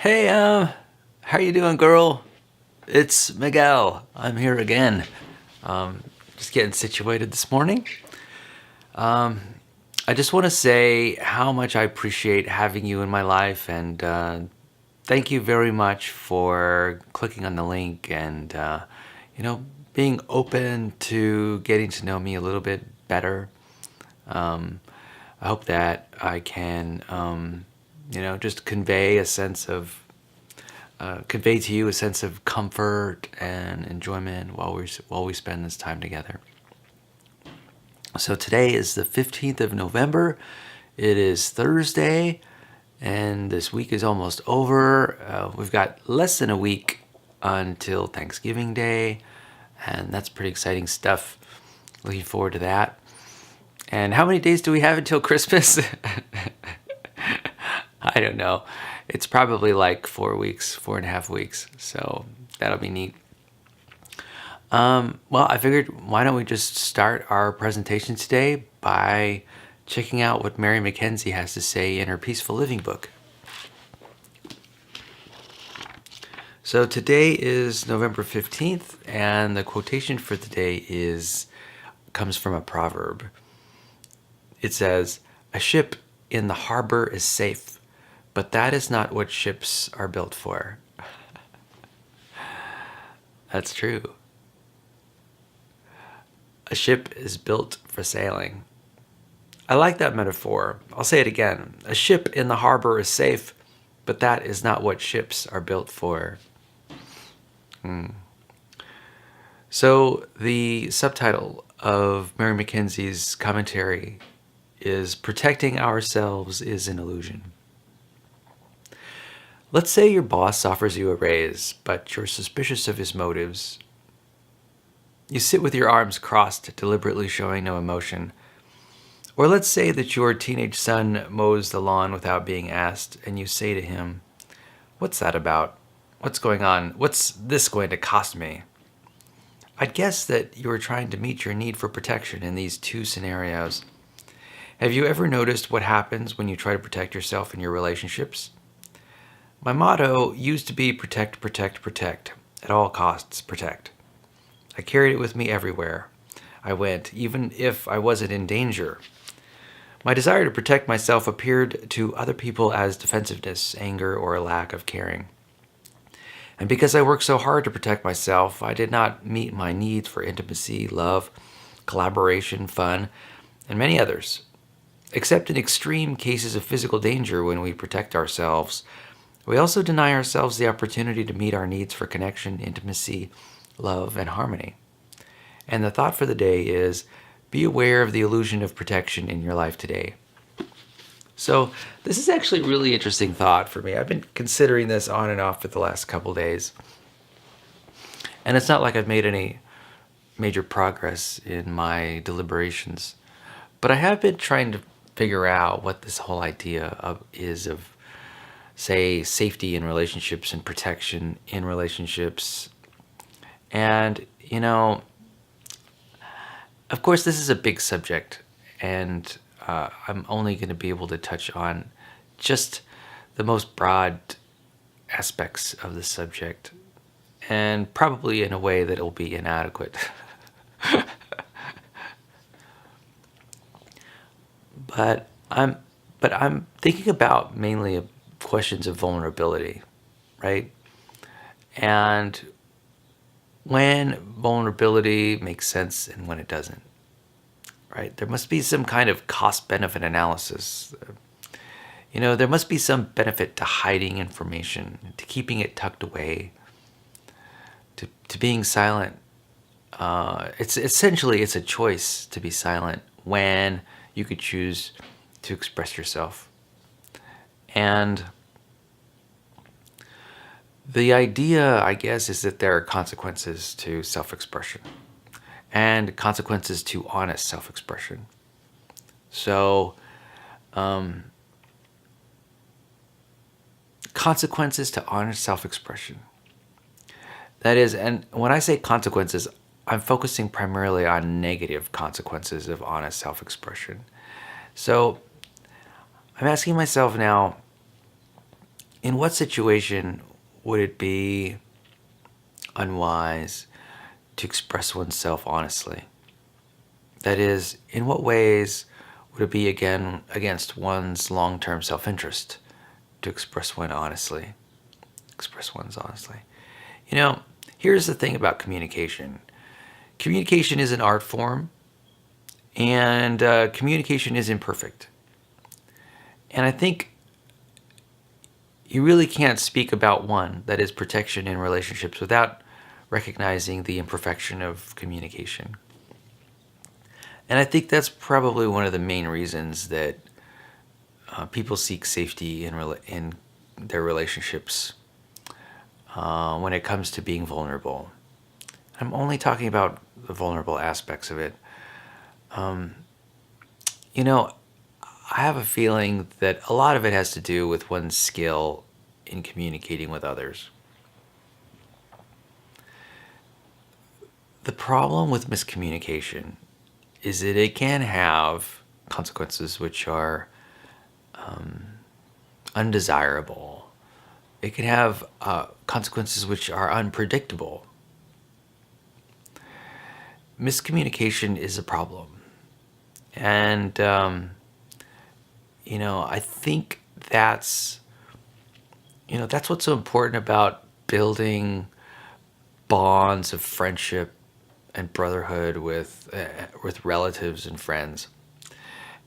Hey, how you doing, girl? It's Miguel. I'm here again. Um, just getting situated this morning. I just want to say how much I appreciate having you in my life, and thank you very much for clicking on the link and you know being open to getting to know me a little bit better. Um, I hope that I can, just convey to you a sense of comfort and enjoyment while we spend this time together. So today is the 15th of November. It is Thursday, and this week is almost over. We've got less than a week until Thanksgiving Day, and that's pretty exciting stuff. Looking forward to that. And how many days do we have until Christmas? I don't know. It's probably like 4 weeks, 4.5 weeks. So that'll be neat. Well, I figured why don't we just start our presentation today by checking out what Mary Mackenzie has to say in her Peaceful Living book. So today is November 15th, and the quotation for the day comes from a proverb. It says, "A ship in the harbor is safe, but that is not what ships are built for." That's true. A ship is built for sailing. I like that metaphor. I'll say it again. A ship in the harbor is safe, but that is not what ships are built for. So the subtitle of Mary Mackenzie's commentary is "Protecting Ourselves is an Illusion." Let's say your boss offers you a raise, but you're suspicious of his motives. You sit with your arms crossed, deliberately showing no emotion. Or let's say that your teenage son mows the lawn without being asked, and you say to him, "What's that about? What's going on? What's this going to cost me?" I'd guess that you are trying to meet your need for protection in these two scenarios. Have you ever noticed what happens when you try to protect yourself in your relationships? My motto used to be protect, protect, protect. At all costs, protect. I carried it with me everywhere I went, even if I wasn't in danger. My desire to protect myself appeared to other people as defensiveness, anger, or a lack of caring. And because I worked so hard to protect myself, I did not meet my needs for intimacy, love, collaboration, fun, and many others. Except in extreme cases of physical danger when we protect ourselves, we also deny ourselves the opportunity to meet our needs for connection, intimacy, love, and harmony. And the thought for the day is, be aware of the illusion of protection in your life today. So this is actually a really interesting thought for me. I've been considering this on and off for the last couple days. And it's not like I've made any major progress in my deliberations. But I have been trying to figure out what this whole idea is of, say, safety in relationships and protection in relationships. And, of course, this is a big subject, and I'm only going to be able to touch on just the most broad aspects of the subject, and probably in a way that will be inadequate. But I'm thinking about mainly questions of vulnerability, right? And when vulnerability makes sense and when it doesn't, right? There must be some kind of cost-benefit analysis. There must be some benefit to hiding information, to keeping it tucked away, to being silent. It's a choice to be silent when you could choose to express yourself. And the idea, I guess, is that there are consequences to self-expression and consequences to honest self-expression. So, consequences to honest self-expression. That is, and when I say consequences, I'm focusing primarily on negative consequences of honest self-expression. So, I'm asking myself now, in what situation would it be unwise to express oneself honestly? That is, in what ways would it be again against one's long-term self-interest to express one honestly? Express one's honestly. You know, here's the thing about communication. Communication is an art form, and communication is imperfect. And I think you really can't speak about one, that is protection in relationships, without recognizing the imperfection of communication. And I think that's probably one of the main reasons that people seek safety in their relationships when it comes to being vulnerable. I'm only talking about the vulnerable aspects of it. You know, I have a feeling that a lot of it has to do with one's skill in communicating with others. The problem with miscommunication is that it can have consequences which are undesirable. It can have consequences which are unpredictable. Miscommunication is a problem. And, I think that's what's so important about building bonds of friendship and brotherhood with relatives and friends.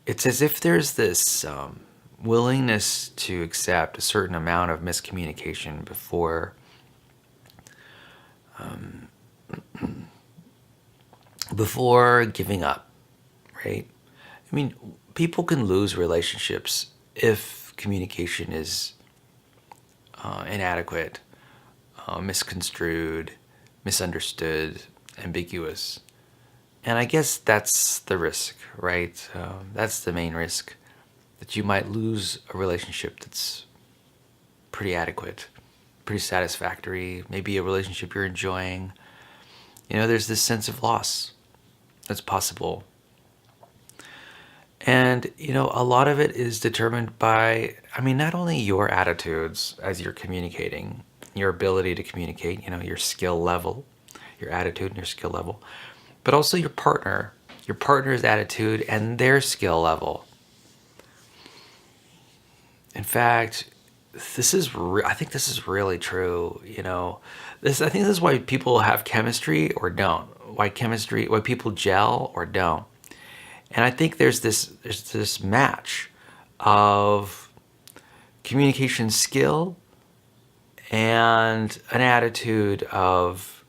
It's as if there's this willingness to accept a certain amount of miscommunication before giving up, right? I mean, people can lose relationships if communication is inadequate, misconstrued, misunderstood, ambiguous. And I guess that's the risk, right? That's the main risk, that you might lose a relationship that's pretty adequate, pretty satisfactory, maybe a relationship you're enjoying. There's this sense of loss that's possible. And, a lot of it is determined by, not only your attitudes as you're communicating, your ability to communicate, your skill level, your attitude and your skill level, but also your partner's attitude and their skill level. In fact, I think this is really true. I think this is why people have chemistry or don't. Why people gel or don't. And I think there's this match of communication skill and an attitude of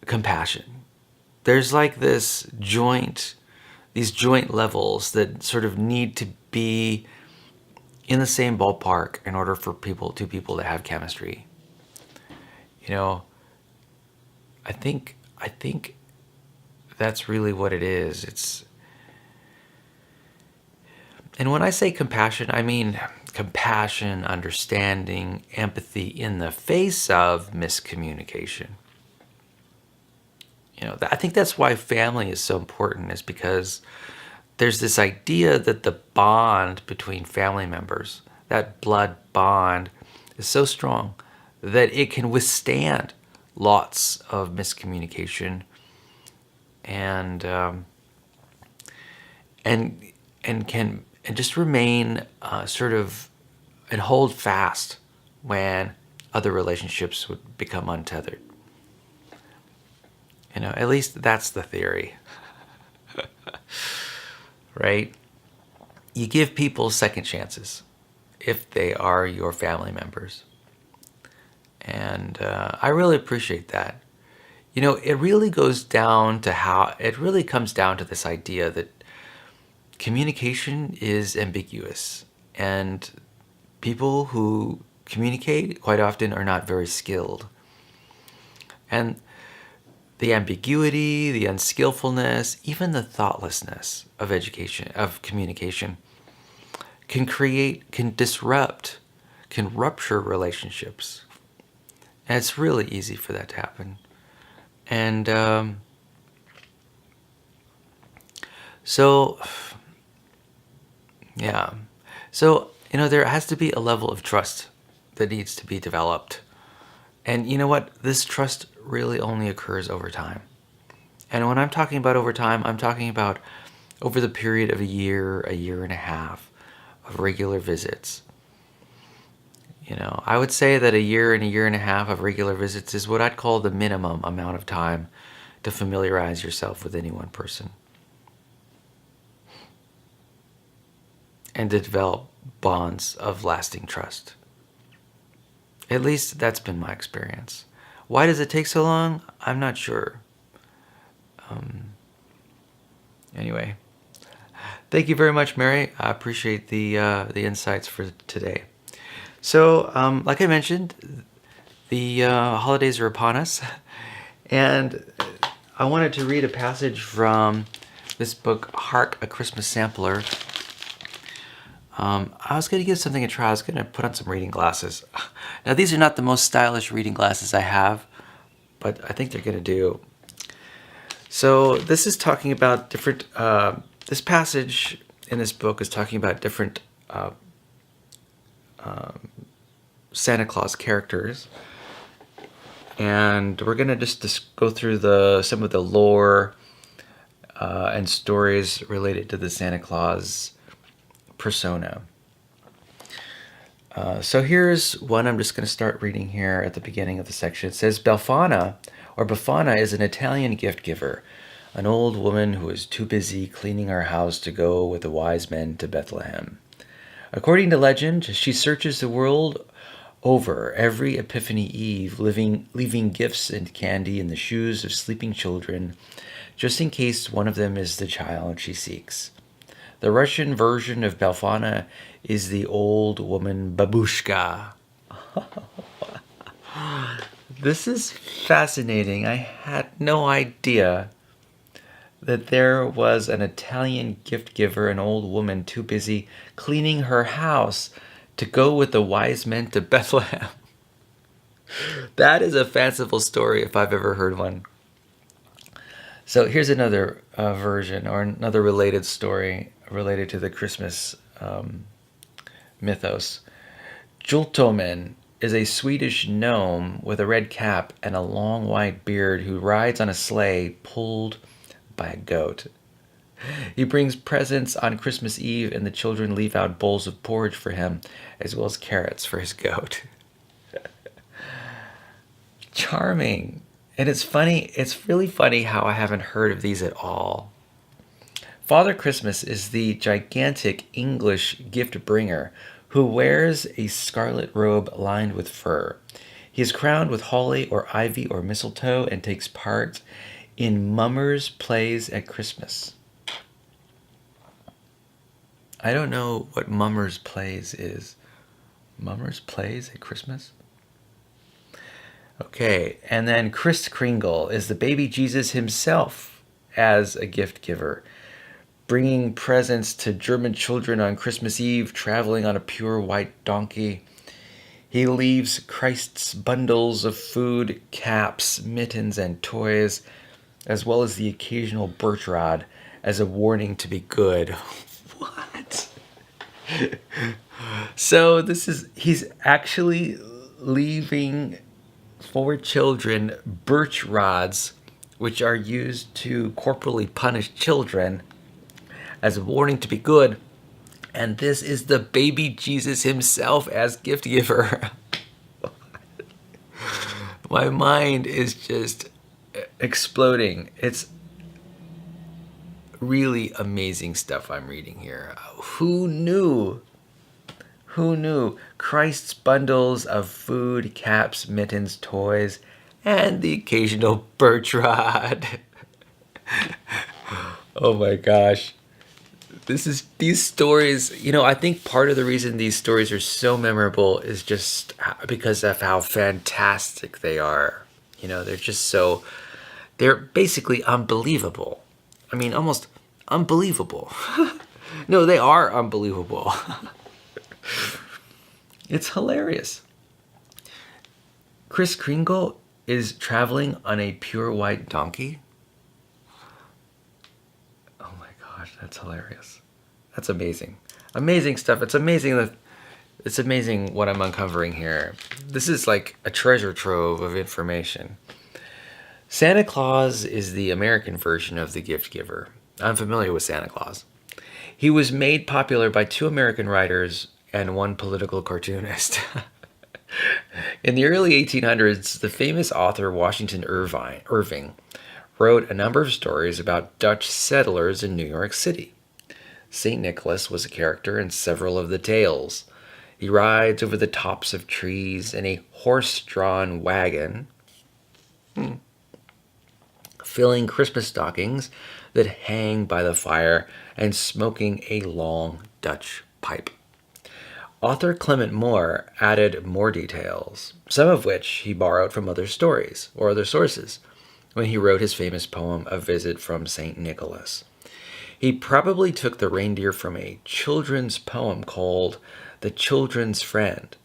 compassion. There's like these joint levels that sort of need to be in the same ballpark in order for two people to have chemistry. I think that's really what it is. And when I say compassion, I mean compassion, understanding, empathy in the face of miscommunication. I think that's why family is so important, is because there's this idea that the bond between family members, that blood bond, is so strong that it can withstand lots of miscommunication and just remain and hold fast when other relationships would become untethered. At least that's the theory. Right? You give people second chances if they are your family members. And I really appreciate that. It really comes down to this idea that communication is ambiguous, and people who communicate quite often are not very skilled. And the ambiguity, the unskillfulness, even the thoughtlessness of communication can disrupt, can rupture relationships. And it's really easy for that to happen. And so There has to be a level of trust that needs to be developed. And you know what? This trust really only occurs over time. And when I'm talking about over time, I'm talking about over the period of a year and a half of regular visits. I would say that a year and a half of regular visits is what I'd call the minimum amount of time to familiarize yourself with any one person and to develop bonds of lasting trust. At least that's been my experience. Why does it take so long? I'm not sure. Anyway, thank you very much, Mary. I appreciate the insights for today. So, like I mentioned, the holidays are upon us, and I wanted to read a passage from this book, Hark, a Christmas Sampler. I was going to give something a try. I was going to put on some reading glasses. Now, these are not the most stylish reading glasses I have, but I think they're going to do. So this is talking about different, this passage in this book is talking about different Santa Claus characters. And we're going to just go through some of the lore and stories related to the Santa Claus persona. So here's one I'm just going to start reading here at the beginning of the section. It says, Befana is an Italian gift giver, an old woman who is too busy cleaning her house to go with the wise men to Bethlehem. According to legend, she searches the world over every Epiphany Eve, leaving gifts and candy in the shoes of sleeping children, just in case one of them is the child she seeks. The Russian version of Befana is the old woman babushka. This is fascinating. I had no idea that there was an Italian gift giver, an old woman too busy cleaning her house to go with the wise men to Bethlehem. That is a fanciful story if I've ever heard one. So here's another version or another related story related to the Christmas mythos. Jultomen is a Swedish gnome with a red cap and a long white beard who rides on a sleigh pulled by a goat. He brings presents on Christmas Eve, and the children leave out bowls of porridge for him, as well as carrots for his goat. Charming. And it's funny, it's really funny how I haven't heard of these at all. Father Christmas is the gigantic English gift bringer who wears a scarlet robe lined with fur. He is crowned with holly or ivy or mistletoe and takes part in mummers' plays at Christmas. I don't know what mummers' plays is. Mummers' plays at Christmas? Okay, and then Kris Kringle is the baby Jesus himself as a gift giver, bringing presents to German children on Christmas Eve, traveling on a pure white donkey. He leaves Christ's bundles of food, caps, mittens, and toys, as well as the occasional birch rod, as a warning to be good. What? So he's actually leaving for children birch rods, which are used to corporally punish children, as a warning to be good. And this is the baby Jesus himself as gift giver. My mind is just exploding. It's really amazing stuff I'm reading here. Who knew? Who knew? Christ's bundles of food, caps, mittens, toys, and the occasional birch rod. Oh my gosh. These stories, I think part of the reason these stories are so memorable is just because of how fantastic they are. They're basically unbelievable. I mean, almost unbelievable. No, they are unbelievable. It's hilarious. Kris Kringle is traveling on a pure white donkey. Oh my gosh, that's hilarious. That's amazing. Amazing stuff. It's amazing that It's amazing what I'm uncovering here. This is like a treasure trove of information. Santa Claus is the American version of the gift giver. I'm familiar with Santa Claus. He was made popular by two American writers and one political cartoonist. In the early 1800s, the famous author Washington Irving wrote a number of stories about Dutch settlers in New York City. St. Nicholas was a character in several of the tales. He rides over the tops of trees in a horse-drawn wagon, filling Christmas stockings that hang by the fire and smoking a long Dutch pipe. Author Clement Moore added more details, some of which he borrowed from other stories or other sources when he wrote his famous poem, A Visit from St. Nicholas. He probably took the reindeer from a children's poem called The Children's Friend.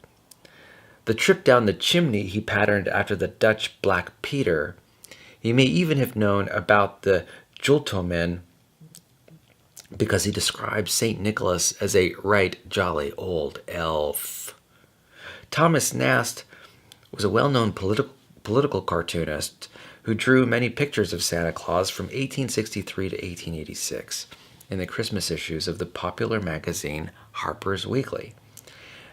The trip down the chimney he patterned after the Dutch Black Peter. He may even have known about the Joltomen because he described St. Nicholas as a right jolly old elf. Thomas Nast was a well-known political cartoonist who drew many pictures of Santa Claus from 1863 to 1886 in the Christmas issues of the popular magazine Harper's Weekly.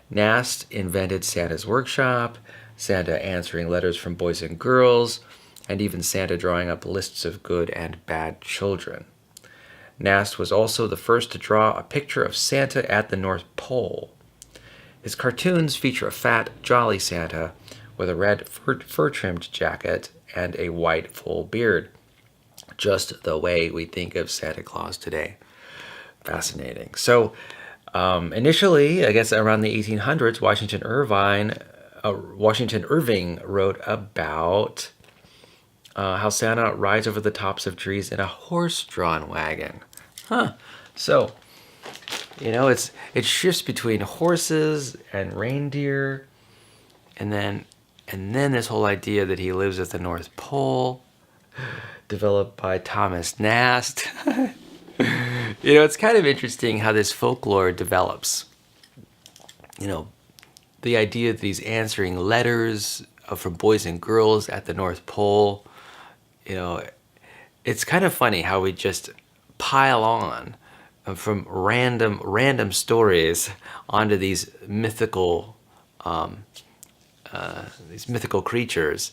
Nast invented Santa's Workshop, Santa answering letters from boys and girls, and even Santa drawing up lists of good and bad children. Nast was also the first to draw a picture of Santa at the North Pole. His cartoons feature a fat, jolly Santa with a red fur-trimmed jacket and a white full beard, just the way we think of Santa Claus today. Fascinating. So, initially, I guess around the 1800s, Washington Irving wrote about how Santa rides over the tops of trees in a horse-drawn wagon. So, it shifts between horses and reindeer, and then this whole idea that he lives at the North Pole, developed by Thomas Nast. It's kind of interesting how this folklore develops. The idea that he's answering letters from boys and girls at the North Pole. It's kind of funny how we just pile on from random stories onto these mythical creatures.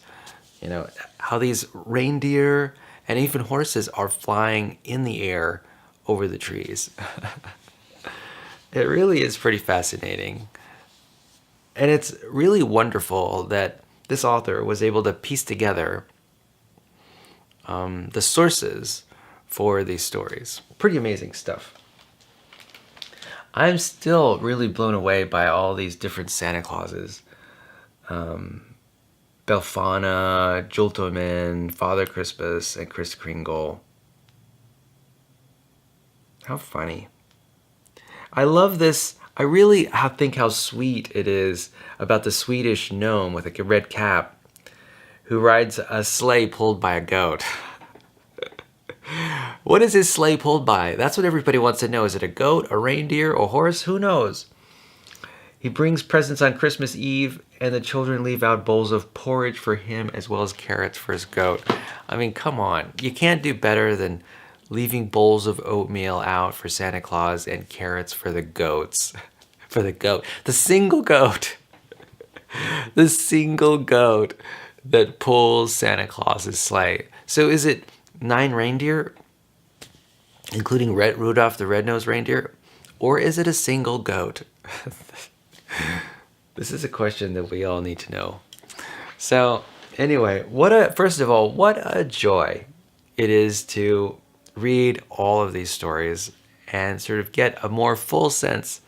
How these reindeer and even horses are flying in the air over the trees. It really is pretty fascinating. And it's really wonderful that this author was able to piece together the sources for these stories. Pretty amazing stuff. I'm still really blown away by all these different Santa Clauses. Belfana, Joltoman, Father Christmas, and Kris Kringle. How funny. I love this. I really think how sweet it is about the Swedish gnome with a red cap who rides a sleigh pulled by a goat. What is his sleigh pulled by? That's what everybody wants to know. Is it a goat, a reindeer, a horse? Who knows? He brings presents on Christmas Eve, and the children leave out bowls of porridge for him as well as carrots for his goat. I mean, come on. You can't do better than leaving bowls of oatmeal out for Santa Claus and carrots for the goats. For the goat. The single goat. The single goat that pulls Santa Claus's sleigh. So is it 9 reindeer, including Rudolph the Red-Nosed Reindeer? Or is it a single goat? This is a question that we all need to know. So anyway, first of all, what a joy it is to read all of these stories and sort of get a more full sense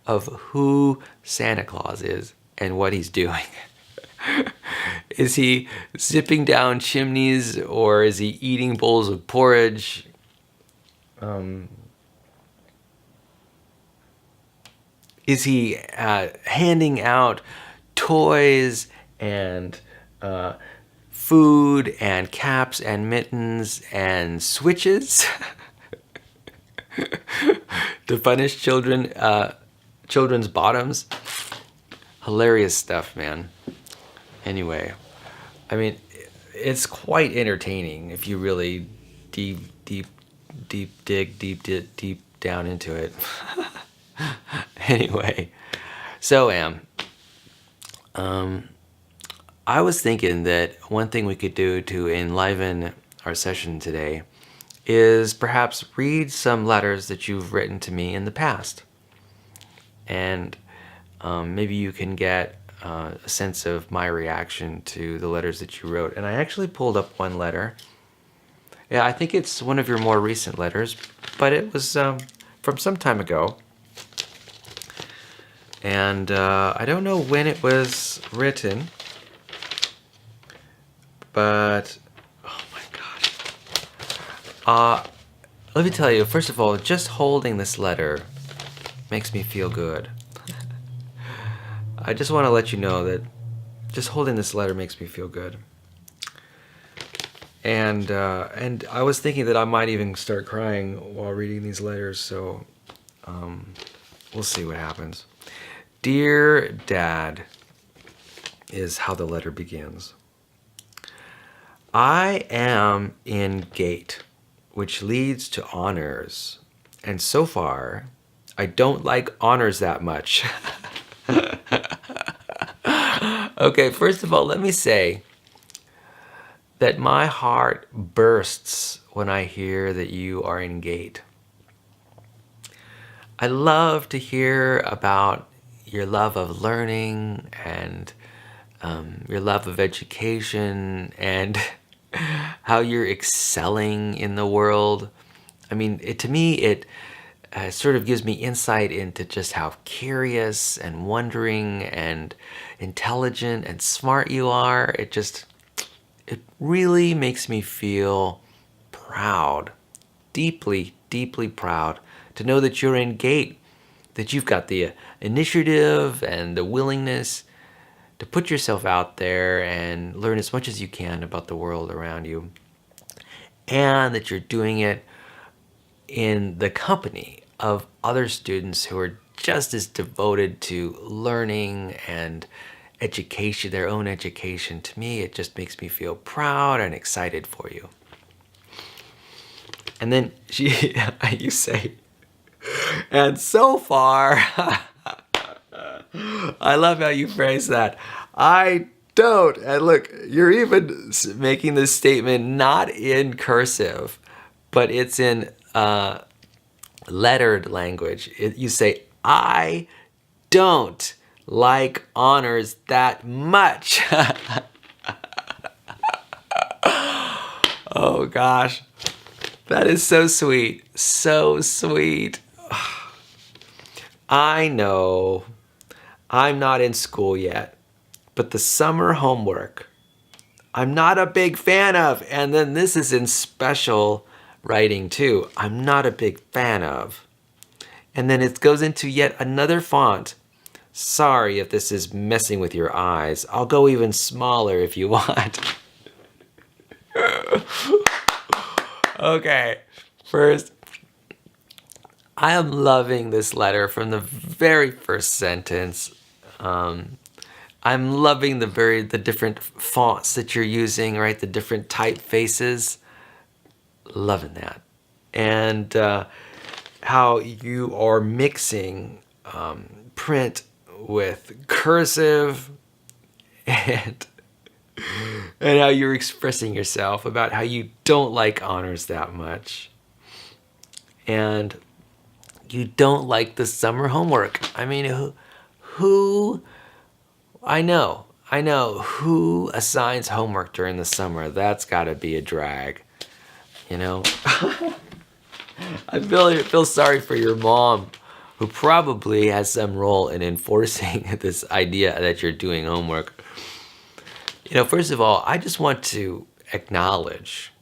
of who Santa Claus is and what he's doing. Is he zipping down chimneys, or is he eating bowls of porridge? Is he handing out toys and food and caps and mittens and switches to punish children's bottoms? Hilarious stuff, man. Anyway, I mean, it's quite entertaining if you really deep, deep, deep down into it. Anyway, so I was thinking that one thing we could do to enliven our session today is perhaps read some letters that you've written to me in the past. And maybe you can get a sense of my reaction to the letters that you wrote. And I actually pulled up one letter. Yeah, I think it's one of your more recent letters, but it was from some time ago. And I don't know when it was written, but oh my gosh. Let me tell you, first of all, just holding this letter makes me feel good. I just want to let you know that just holding this letter makes me feel good. And I was thinking that I might even start crying while reading these letters, so we'll see what happens. Dear Dad is how the letter begins. I am in gate, which leads to honors, and so far, I don't like honors that much. Okay, first of all, let me say that my heart bursts when I hear that you are in gate. I love to hear about your love of learning and your love of education and how you're excelling in the world. I mean, to me, it sort of gives me insight into just how curious and wondering and intelligent and smart you are. It really makes me feel proud, deeply, deeply proud to know that you're in gate, that you've got the initiative and the willingness to put yourself out there and learn as much as you can about the world around you, and that you're doing it in the company of other students who are just as devoted to learning and education, their own education. To me, it just makes me feel proud and excited for you. And then you say, and so far, I love how you phrase that. I don't. And look, you're even making this statement not in cursive, but it's in lettered language. You say, I don't like honors that much. Oh gosh, that is so sweet. So sweet. I know I'm not in school yet, but the summer homework I'm not a big fan of. And then this is in special writing too. I'm not a big fan of. And then it goes into yet another font. Sorry if this is messing with your eyes. I'll go even smaller if you want. Okay, first, I am loving this letter from the very first sentence. I'm loving the different fonts that you're using, right? The different typefaces. Loving that. And how you are mixing print with cursive and how you're expressing yourself about how you don't like honors that much. And you don't like the summer homework. I mean, who I know, who assigns homework during the summer? That's gotta be a drag, you know? I feel sorry for your mom, who probably has some role in enforcing this idea that you're doing homework. You know, first of all, I just want to acknowledge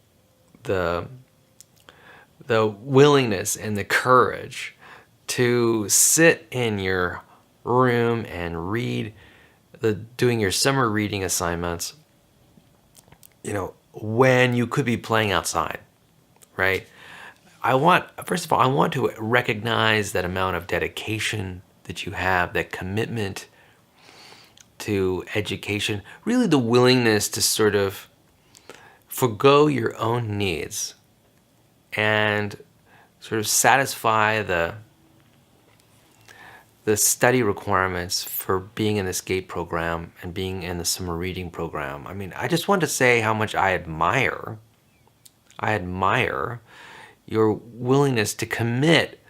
the willingness and the courage to sit in your room and read doing your summer reading assignments, you know, when you could be playing outside, right? First of all, I want to recognize that amount of dedication that you have, that commitment, to education, really the willingness to sort of forgo your own needs and sort of satisfy the study requirements for being in this GATE program and being in the summer reading program. I mean, I just want to say how much I admire your willingness to commit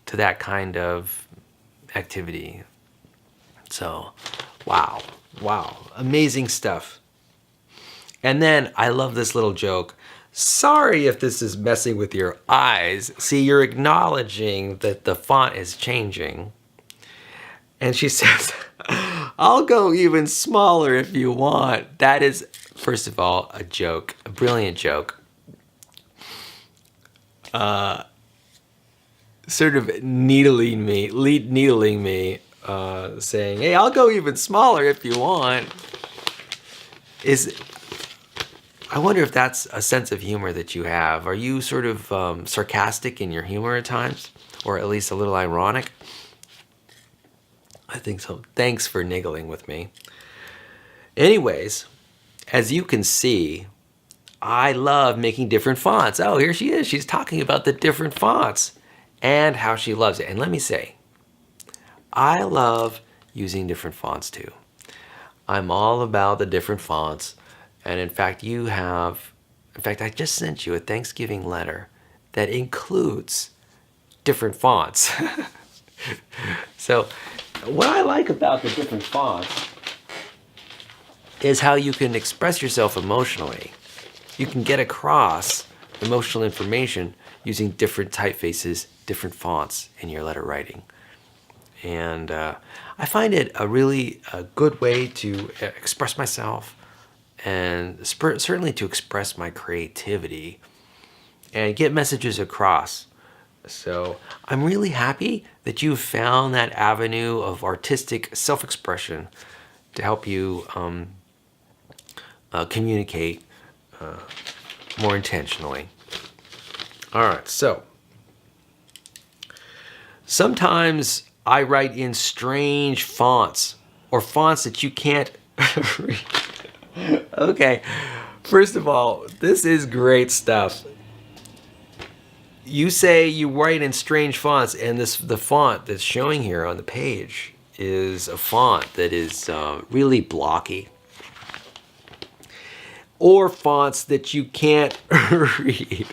to that kind of activity. So, wow, amazing stuff. And then I love this little joke. Sorry if this is messing with your eyes. See, you're acknowledging that the font is changing. And she says, I'll go even smaller if you want. That is, first of all, a joke, a brilliant joke. Sort of needling me, saying, hey, I'll go even smaller if you want. I wonder if that's a sense of humor that you have. Are you sort of sarcastic in your humor at times? Or at least a little ironic? I think so. Thanks for niggling with me. Anyways, as you can see, I love making different fonts. Oh, here she is. She's talking about the different fonts and how she loves it. And let me say, I love using different fonts too. I'm all about the different fonts. And in fact, I just sent you a Thanksgiving letter that includes different fonts. So what I like about the different fonts is how you can express yourself emotionally. You can get across emotional information using different typefaces, different fonts in your letter writing. And I find it a really good way to express myself and certainly to express my creativity and get messages across. So I'm really happy that you found that avenue of artistic self-expression to help you communicate more intentionally. All right, so sometimes I write in strange fonts or fonts that you can't read. Okay, first of all, this is great stuff. You say you write in strange fonts, and the font that's showing here on the page is a font that is really blocky. Or fonts that you can't read.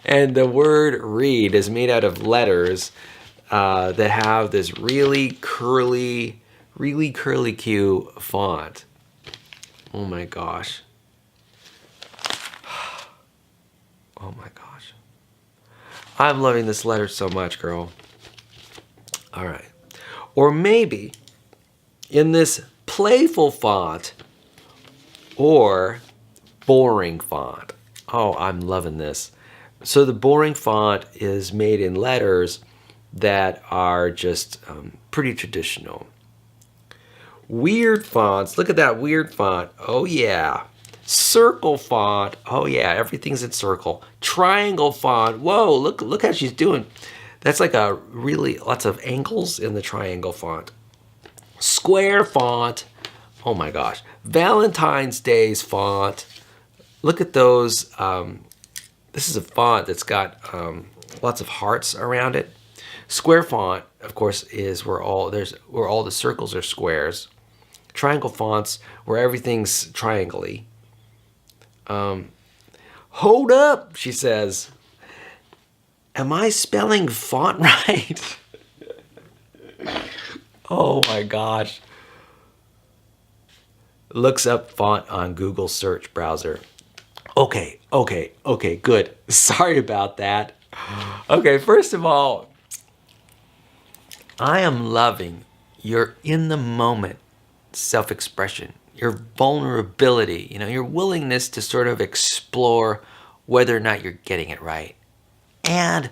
And the word read is made out of letters that have this really curly Q font. Oh my gosh. Oh my gosh. I'm loving this letter so much, girl. All right. Or maybe in this playful font or boring font. Oh, I'm loving this. So the boring font is made in letters that are just pretty traditional. Weird fonts. Look at that weird font. Oh, yeah. Circle font. Oh, yeah. Everything's in circle. Triangle font. Whoa, look how she's doing. That's like a really lots of angles in the triangle font. Square font. Oh, my gosh. Valentine's Day's font. Look at those. This is a font that's got lots of hearts around it. Square font, of course, is where all the circles are squares. Triangle fonts, where everything's triangle-y. Hold up, she says. Am I spelling font right? Oh my gosh. Looks up font on Google search browser. Okay, good. Sorry about that. Okay, first of all, I am loving your in the moment self-expression, your vulnerability, your willingness to sort of explore whether or not you're getting it right. And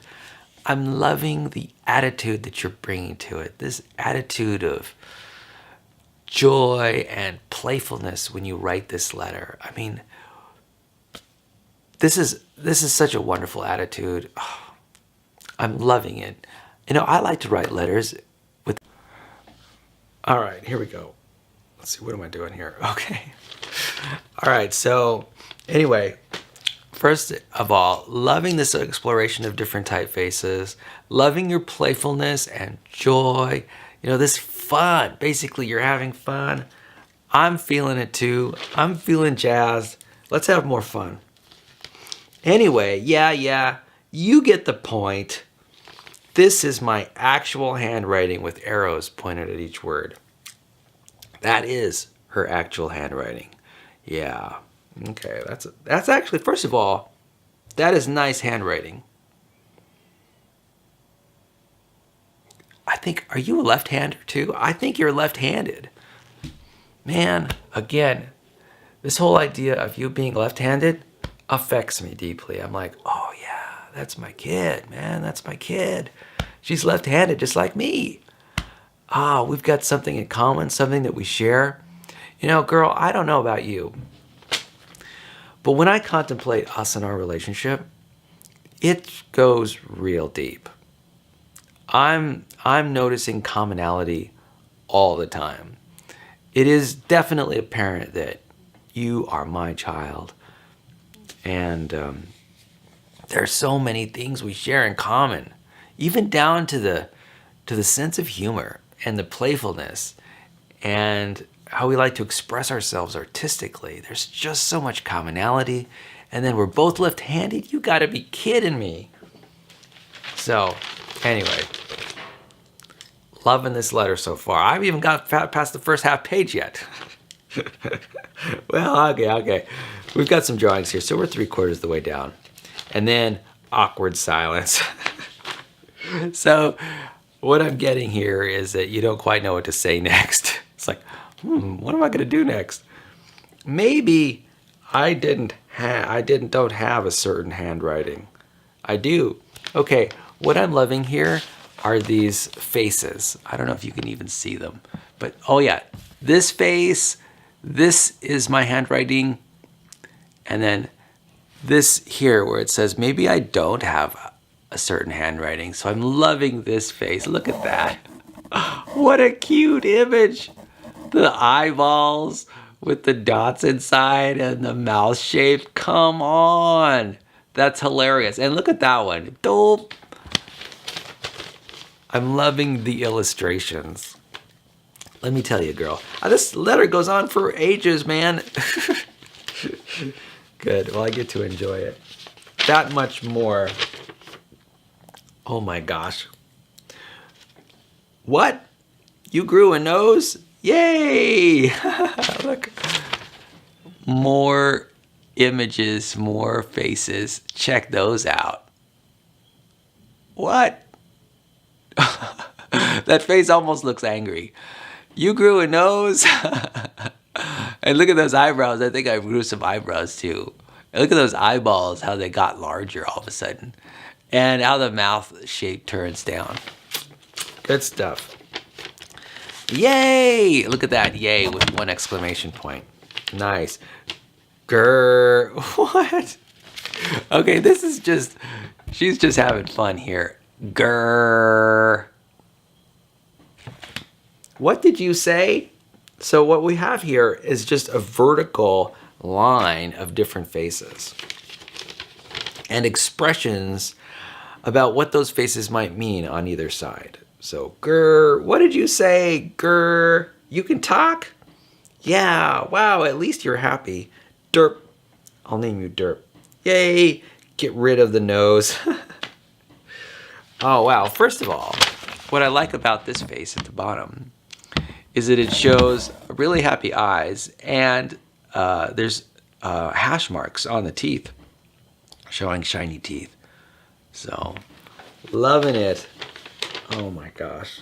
I'm loving the attitude that you're bringing to it, this attitude of joy and playfulness when you write this letter. I mean, this is such a wonderful attitude. Oh, I'm loving it. I like to write letters with... All right, here we go. let's see, what am I doing here? Okay. All right, so anyway, first of all, loving this exploration of different typefaces, loving your playfulness and joy, this fun. Basically, you're having fun. I'm feeling it too. I'm feeling jazzed. Let's have more fun. Anyway, yeah, you get the point. This is my actual handwriting with arrows pointed at each word. That is her actual handwriting. Yeah. Okay, that's actually, first of all, that is nice handwriting. I think, are you a left-hander too? I think you're left-handed. Man, again, this whole idea of you being left-handed affects me deeply. I'm like, oh yeah, that's my kid, man, that's my kid. She's left-handed just like me. We've got something in common, something that we share. Girl, I don't know about you, but when I contemplate us and our relationship, it goes real deep. I'm noticing commonality all the time. It is definitely apparent that you are my child, and there are so many things we share in common, even down to the sense of humor and the playfulness and how we like to express ourselves artistically. There's just so much commonality. And then we're both left-handed. You gotta be kidding me. So, anyway, loving this letter so far. I haven't even got past the first half page yet. Well, okay. We've got some drawings here, so we're 3/4 of the way down. And then awkward silence. So what I'm getting here is that you don't quite know what to say next. It's like, what am I gonna do next? Maybe I don't have a certain handwriting. I do. Okay, what I'm loving here are these faces. I don't know if you can even see them, but oh yeah, this face, this is my handwriting, and then this here where it says maybe I don't have a certain handwriting. So I'm loving this face. Look at that. What a cute image. The eyeballs with the dots inside and the mouth shape. Come on. That's hilarious. And look at that one. Dope. I'm loving the illustrations. Let me tell you, girl. This letter goes on for ages, man. Good. Well, I get to enjoy it. That much more. Oh my gosh. What? You grew a nose? Yay! Look. More images, more faces. Check those out. What? That face almost looks angry. You grew a nose? And look at those eyebrows. I think I grew some eyebrows too. And look at those eyeballs, how they got larger all of a sudden. And how the mouth shape turns down. Good stuff. Yay! Look at that, yay, with one exclamation point. Nice. Grr. What? Okay, this is just, she's just having fun here. Grr. What did you say? So what we have here is just a vertical line of different faces and expressions about what those faces might mean on either side. So, grr, what did you say? Grr, you can talk? Yeah, wow, at least you're happy. Derp, I'll name you Derp. Yay, get rid of the nose. Oh, wow, first of all, what I like about this face at the bottom is that it shows really happy eyes, and there's hash marks on the teeth, showing shiny teeth. So, loving it. Oh my gosh.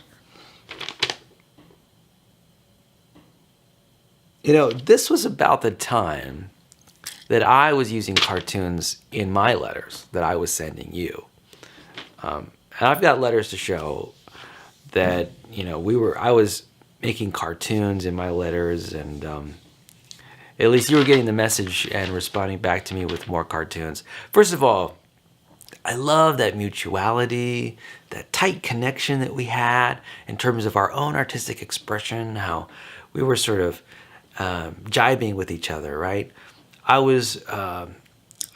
This was about the time that I was using cartoons in my letters that I was sending you. And I've got letters to show that, I was making cartoons in my letters, and at least you were getting the message and responding back to me with more cartoons. First of all, I love that mutuality, that tight connection that we had in terms of our own artistic expression, how we were sort of jibing with each other, right? I was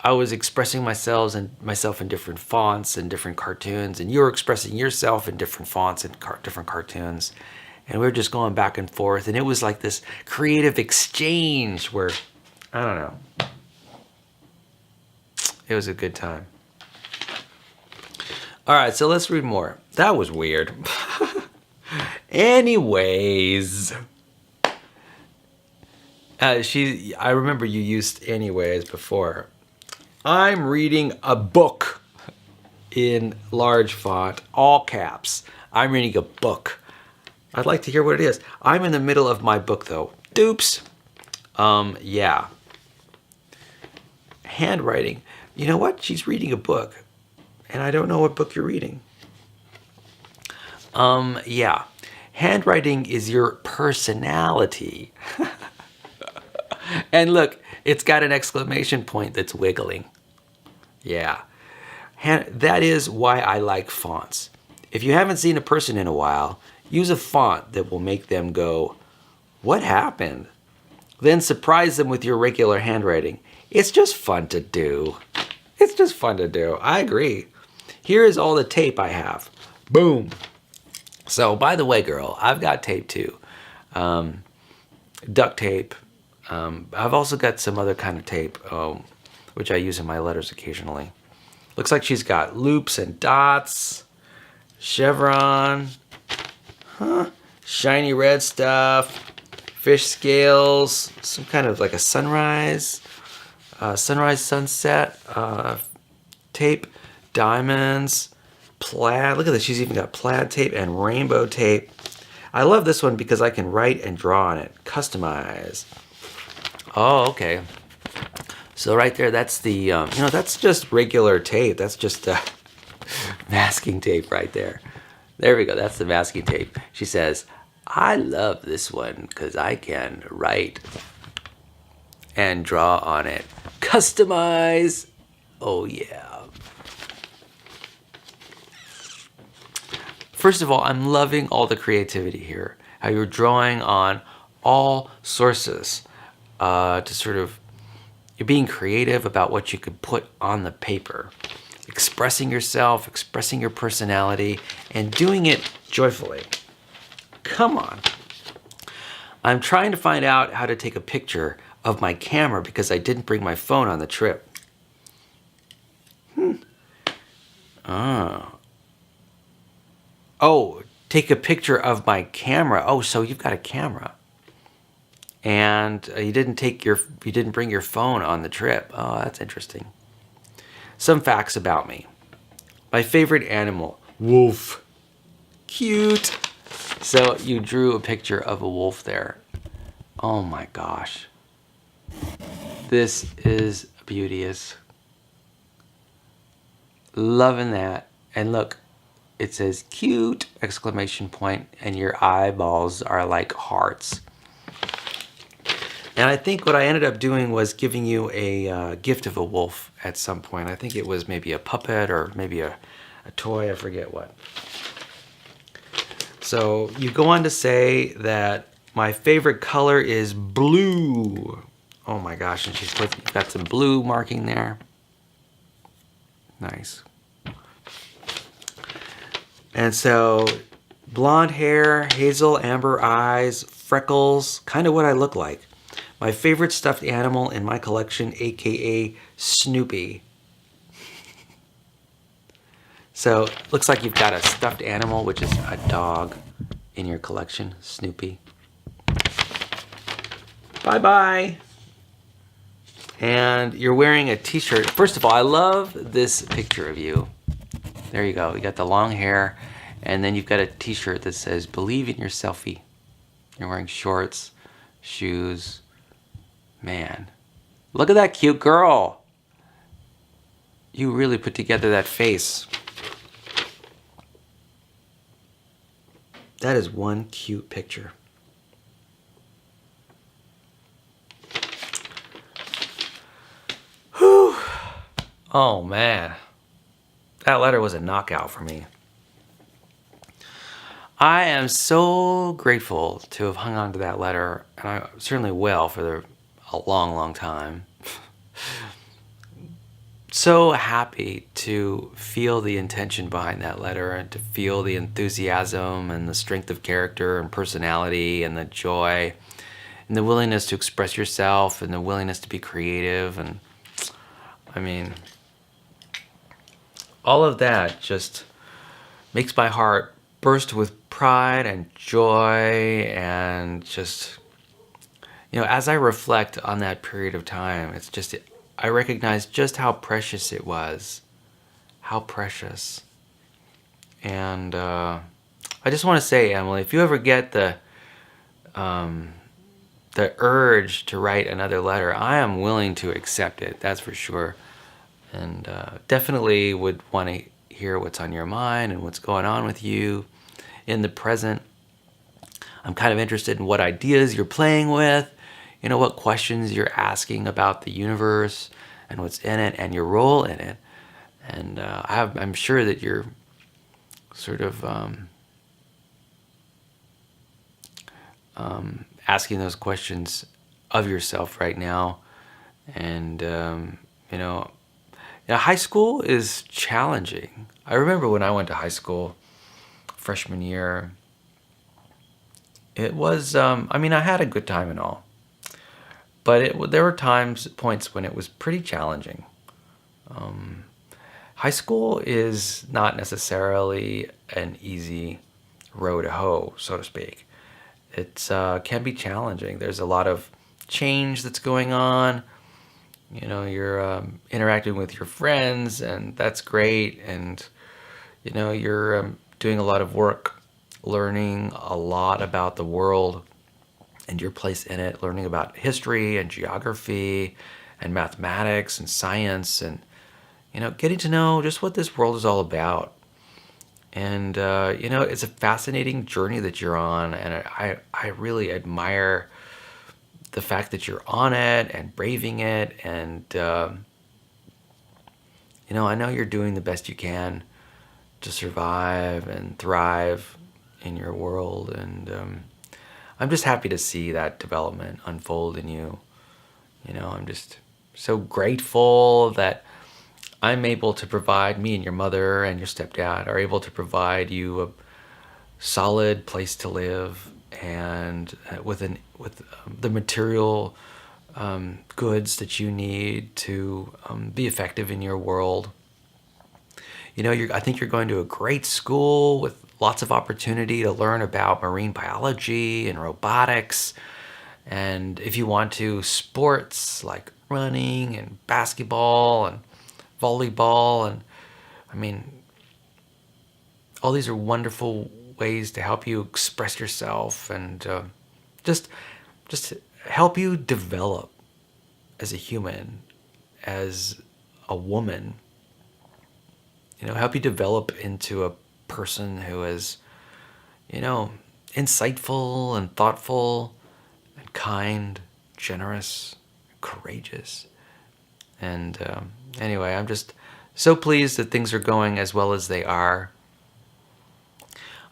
I was expressing myself in different fonts and different cartoons, and you were expressing yourself in different fonts and different cartoons, and we were just going back and forth, and it was like this creative exchange where, I don't know, it was a good time. All right, so let's read more. That was weird. Anyways, I remember you used anyways before. I'm reading a book in large font, all caps. I'm reading a book. I'd like to hear what it is. I'm in the middle of my book though. Doops. Yeah. Handwriting. You know what? She's reading a book, and I don't know what book you're reading. Yeah. Handwriting is your personality. And look, it's got an exclamation point that's wiggling. Yeah. That is why I like fonts. If you haven't seen a person in a while, use a font that will make them go, "What happened?" Then surprise them with your regular handwriting. It's just fun to do. It's just fun to do. I agree. Here is all the tape I have. Boom. So, by the way, girl, I've got tape too. Duct tape. I've also got some other kind of tape, which I use in my letters occasionally. Looks like she's got loops and dots, chevron, shiny red stuff, fish scales, some kind of like a sunrise, sunset, tape, diamonds, plaid. Look at this, she's even got plaid tape and rainbow tape. I love this one because I can write and draw on it. Customize. Oh, okay. So right there, that's the, that's just regular tape. That's just masking tape right there. There we go. That's the masking tape. She says, I love this one because I can write and draw on it. Customize. Oh, yeah. First of all, I'm loving all the creativity here. How you're drawing on all sources to sort of, you're being creative about what you could put on the paper. Expressing yourself, expressing your personality, and doing it joyfully. Come on. I'm trying to find out how to take a picture of my camera because I didn't bring my phone on the trip. Oh, take a picture of my camera. Oh, so you've got a camera. And you didn't bring your phone on the trip. Oh, that's interesting. Some facts about me. My favorite animal, wolf. Cute. So you drew a picture of a wolf there. Oh my gosh. This is beauteous. Loving that. And look, it says cute, exclamation point, and your eyeballs are like hearts. And I think what I ended up doing was giving you a gift of a wolf at some point. I think it was maybe a puppet or maybe a toy, I forget what. So you go on to say that my favorite color is blue. Oh my gosh, and she's got some blue marking there. Nice. And so blonde hair, hazel amber eyes, freckles, kind of what I look like. My favorite stuffed animal in my collection, aka Snoopy. So looks like you've got a stuffed animal, which is a dog, in your collection, Snoopy. Bye-bye. And you're wearing a t-shirt. First of all, I love this picture of you. There you go. You got the long hair, and then you've got a t-shirt that says, "Believe in your selfie." You're wearing shorts, shoes. Man, look at that cute girl. You really put together that face. That is one cute picture. Whew. Oh man. that letter was a knockout for me. I am so grateful to have hung on to that letter, and I certainly will for a long, long time. So happy to feel the intention behind that letter and to feel the enthusiasm and the strength of character and personality and the joy and the willingness to express yourself and the willingness to be creative. And I mean, all of that just makes my heart burst with pride and joy. And just, as I reflect on that period of time, I recognize just how precious it was. How precious. And I just want to say, Emily, if you ever get the urge to write another letter, I am willing to accept it. That's for sure. And definitely would want to hear what's on your mind and what's going on with you in the present. I'm kind of interested in what ideas you're playing with, what questions you're asking about the universe and what's in it and your role in it. And I'm sure that you're sort of asking those questions of yourself right now. And, high school is challenging. I remember when I went to high school, freshman year, it was, I had a good time and all. But there were points when it was pretty challenging. High school is not necessarily an easy road to hoe, so to speak. It can be challenging. There's a lot of change that's going on. You're interacting with your friends, and that's great. And, you're doing a lot of work, learning a lot about the world and your place in it, learning about history and geography and mathematics and science and, getting to know just what this world is all about. And, it's a fascinating journey that you're on. And I really admire the fact that you're on it and braving it. And, I know you're doing the best you can to survive and thrive in your world. And I'm just happy to see that development unfold in you. I'm just so grateful that I'm able to provide, me and your mother and your stepdad are able to provide you a solid place to live, and with the material goods that you need to be effective in your world. I think you're going to a great school with lots of opportunity to learn about marine biology and robotics. And if you want to, sports like running and basketball and volleyball. And all these are wonderful ways to help you express yourself and just help you develop as a human, as a woman. Help you develop into a person who is, insightful and thoughtful and kind, generous, courageous. And anyway, I'm just so pleased that things are going as well as they are.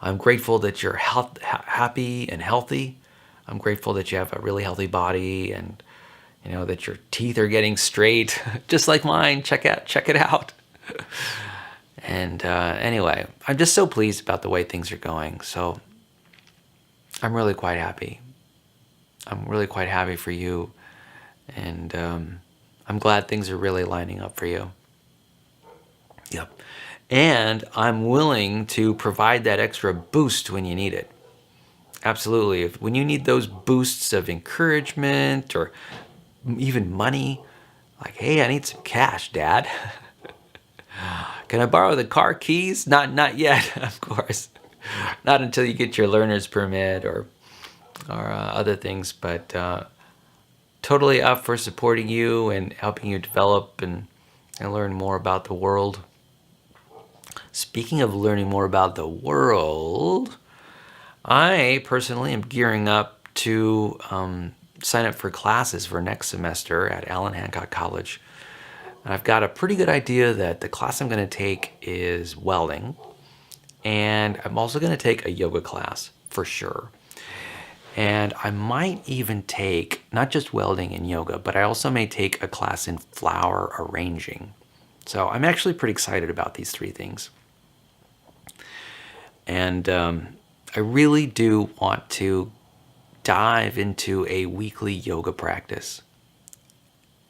I'm grateful that you're happy and healthy. I'm grateful that you have a really healthy body, and that your teeth are getting straight, just like mine. Check it out. And anyway, I'm just so pleased about the way things are going. So I'm really quite happy. I'm really quite happy for you. And I'm glad things are really lining up for you. Yep. And I'm willing to provide that extra boost when you need it. Absolutely. When you need those boosts of encouragement or even money, like, hey, I need some cash, Dad. Can I borrow the car keys? Not yet, of course. Not until you get your learner's permit or other things, but totally up for supporting you and helping you develop and learn more about the world. Speaking of learning more about the world, I personally am gearing up to sign up for classes for next semester at Allen Hancock College. And I've got a pretty good idea that the class I'm going to take is welding. And I'm also going to take a yoga class for sure. And I might even take not just welding and yoga, but I also may take a class in flower arranging. So I'm actually pretty excited about these three things. And I really do want to dive into a weekly yoga practice,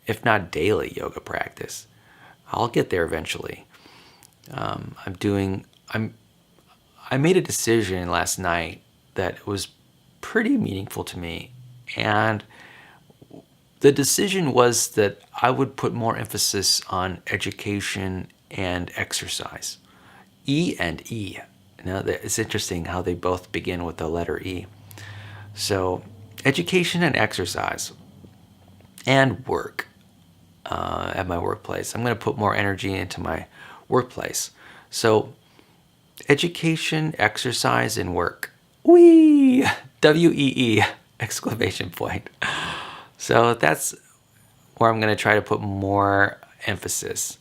if not daily yoga practice. I'll get there eventually. I made a decision last night that was pretty meaningful to me. And the decision was that I would put more emphasis on education and exercise. E and E. Now, it's interesting how they both begin with the letter E. So, education and exercise and work at my workplace. I'm going to put more energy into my workplace. So, education, exercise, and work. Whee! WEE! Exclamation point. So that's where I'm going to try to put more emphasis.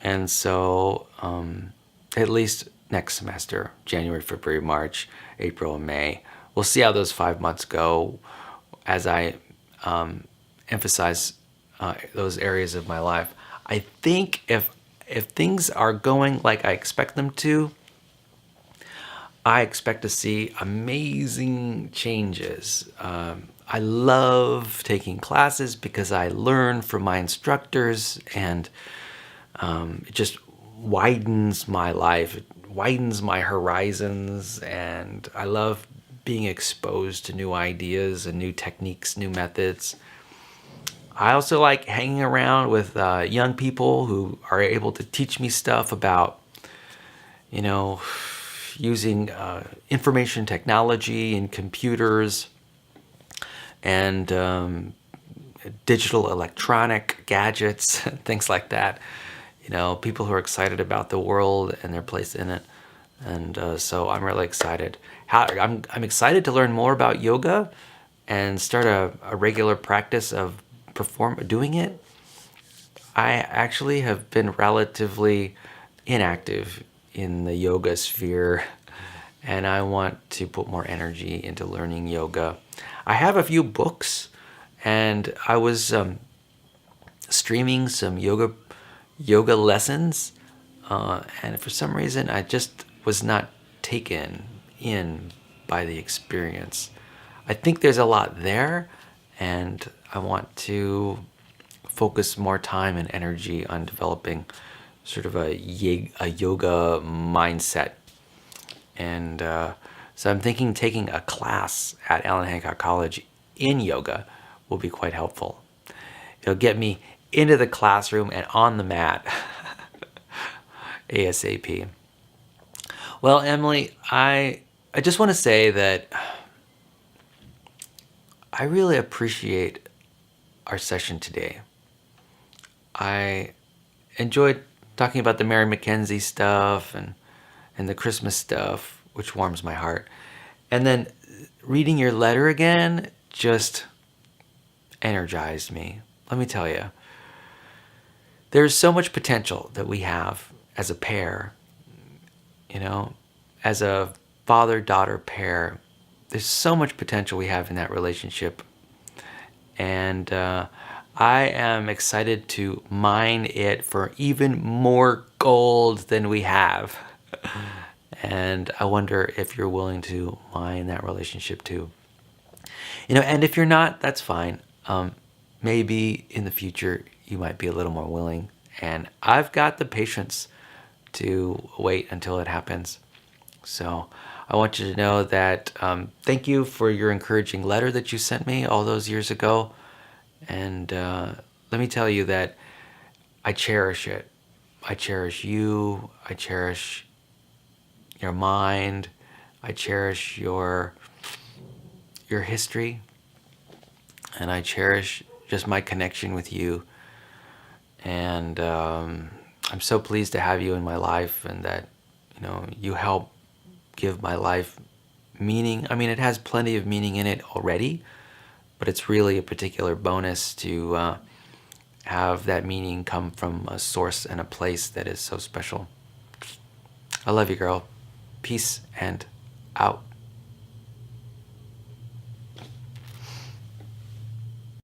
And so at least next semester, January, February, March, April, and May, we'll see how those 5 months go as I emphasize those areas of my life. I think if things are going like I expect them to, I expect to see amazing changes. I love taking classes because I learn from my instructors, and it just widens my life. It widens my horizons, and I love being exposed to new ideas and new techniques, new methods. I also like hanging around with young people who are able to teach me stuff about, using information technology and computers and digital electronic gadgets, things like that. People who are excited about the world and their place in it. And so I'm really excited. I'm excited to learn more about yoga and start a regular practice of doing it. I actually have been relatively inactive in the yoga sphere, and I want to put more energy into learning yoga. I have a few books, and I was streaming some yoga lessons, and for some reason I just was not taken in by the experience. I think there's a lot there, and I want to focus more time and energy on developing sort of a yoga mindset. And so I'm thinking taking a class at Allen Hancock College in yoga will be quite helpful. It'll get me into the classroom and on the mat ASAP. Well, Emily, I just want to say that I really appreciate our session today. I enjoyed talking about the Mary Mackenzie stuff and the Christmas stuff, which warms my heart. And then reading your letter again just energized me. Let me tell you, there's so much potential that we have as a pair, as a father-daughter pair. There's so much potential we have in that relationship. And I am excited to mine it for even more gold than we have. And I wonder if you're willing to mine that relationship too. And if you're not, that's fine. Maybe in the future you might be a little more willing. And I've got the patience to wait until it happens. So I want you to know that thank you for your encouraging letter that you sent me all those years ago. And let me tell you that I cherish it. I cherish you. I cherish your mind. I cherish your history. And I cherish just my connection with you. And I'm so pleased to have you in my life, and that you help give my life meaning. I mean, it has plenty of meaning in it already, but it's really a particular bonus to have that meaning come from a source and a place that is so special. I love you, girl. Peace and out.